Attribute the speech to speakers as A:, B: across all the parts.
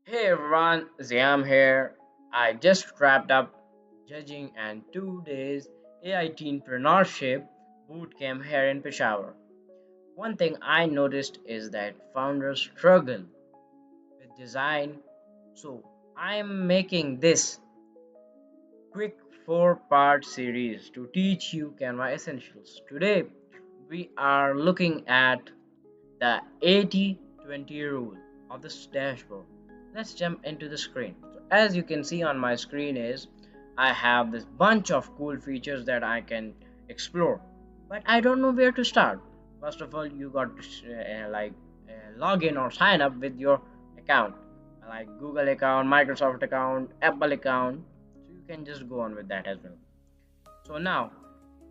A: Hey everyone, Ziyam here. I just wrapped up judging and 2 days AI Entrepreneurship Bootcamp here in Peshawar. One thing I noticed is that founders struggle with design, so I am making this quick 4-part series to teach you Canva essentials. Today we are looking at the 80-20 rule of this dashboard. Let's jump into the screen. So as you can see on my screen is I have this bunch of cool features that I can explore, but I don't know where to start. First of all, you got to log in or sign up with your account, like Google account, Microsoft account, Apple account. So you can just go on with that as well. So now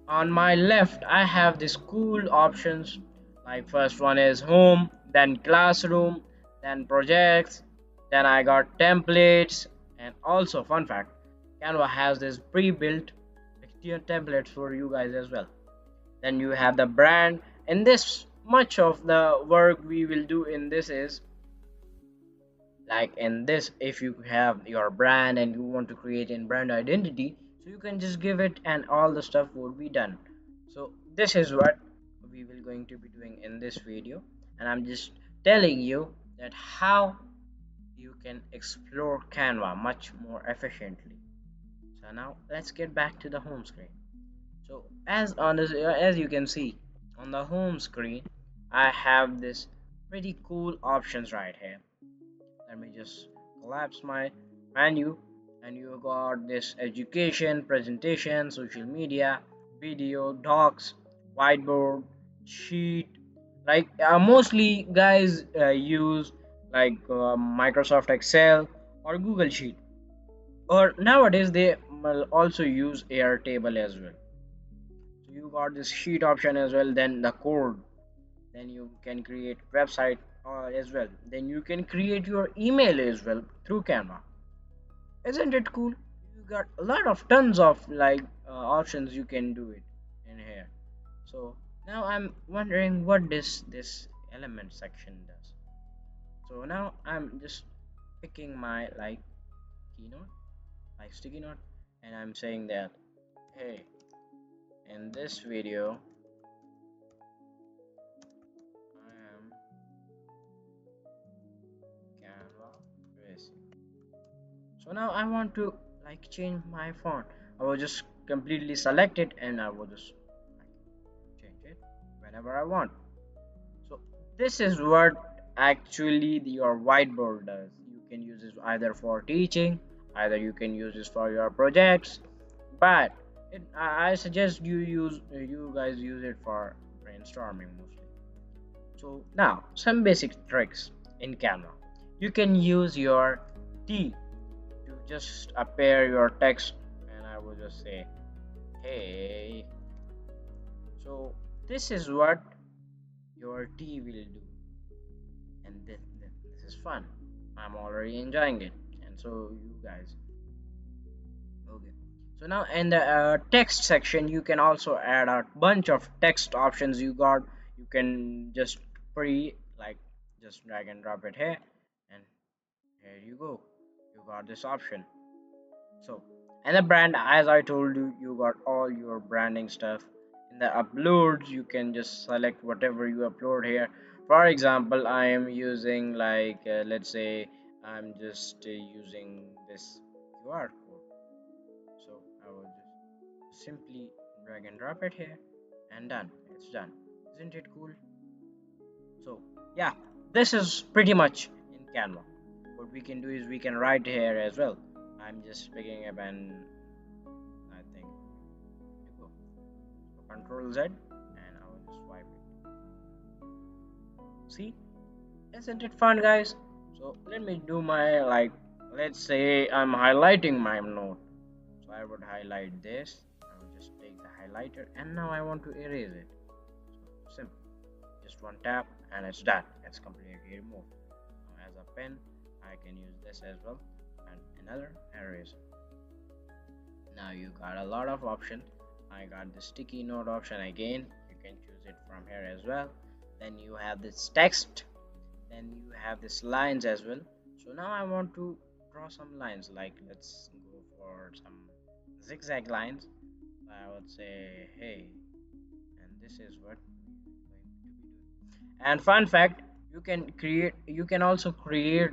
A: on my left I have these cool options, like first one is home, then classroom, then projects, then I got templates. And also fun fact, Canva has this pre-built templates for you guys as well. Then you have the brand, and this much of the work we will do in this is like in this, if you have your brand and you want to create a brand identity, so you can just give it and all the stuff would be done. So this is what we will going to be doing in this video, and I'm just telling you that how you can explore Canva much more efficiently. So now let's get back to the home screen. So as you can see on the home screen, I have this pretty cool options right here. Let me just collapse my menu, and you got this education, presentation, social media, video, docs, whiteboard, sheet. Like mostly guys use like Microsoft Excel or Google Sheet, or nowadays they will also use Airtable as well. So you got this sheet option as well, then the code, then you can create website as well, then you can create your email as well through Canva. Isn't it cool? You got a lot of tons of options you can do it in here. So now I'm wondering what this element section does. So now I'm just picking my keynote, like sticky note, and I'm saying that, hey, in this video I am Canva basic. So now I want to change my font. I will just completely select it and I will just change it whenever I want. So this is what actually your whiteboard does. You can use this either for teaching, either you can use this for your projects, but I suggest you guys use it for brainstorming mostly. So now some basic tricks in Canva. You can use your T to just appear your text, and I will just say hey. So this is what your T will do, and this is fun. I'm already enjoying it, and so you guys. Okay. So now in the text section, you can also add a bunch of text options you got. You can just just drag and drop it here, and here you go. You got this option. So, and the brand, as I told you, you got all your branding stuff. In the uploads, you can just select whatever you upload here. For example, I am using let's say I'm just using this QR code. So I will just simply drag and drop it here, and done. It's done. Isn't it cool? So yeah, this is pretty much in Canva. What we can do is we can write here as well. I'm just picking up and I think you go. So Control Z and I will just swipe it. See, isn't it fun, guys? So let me do my let's say I'm highlighting my note. So I would highlight this. I will just take the highlighter and now I want to erase it. So simple. Just one tap and it's done. It's completely removed. Now as a pen, I can use this as well and another eraser. Now you got a lot of options. I got the sticky note option again. You can choose it from here as well. Then you have this text. Then you have this lines as well. So now I want to draw some lines, like let's go for some zigzag lines. I would say, hey, and this is what we're going to be doing. And fun fact, you can also create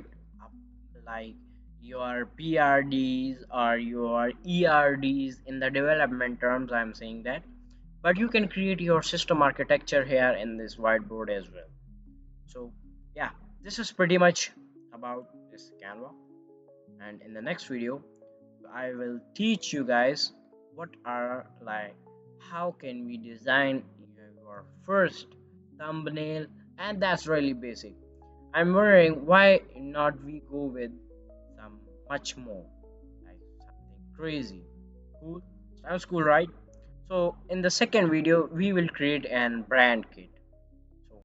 A: like your PRDs or your ERDs in the development terms. I'm saying that, but you can create your system architecture here in this whiteboard as well. So yeah, this is pretty much about this Canva, and in the next video I will teach you guys what are like how can we design your first thumbnail, and that's really basic. I'm wondering why not we go with some much more, like something crazy. Cool. Sounds cool, right? So in the second video we will create an brand kit.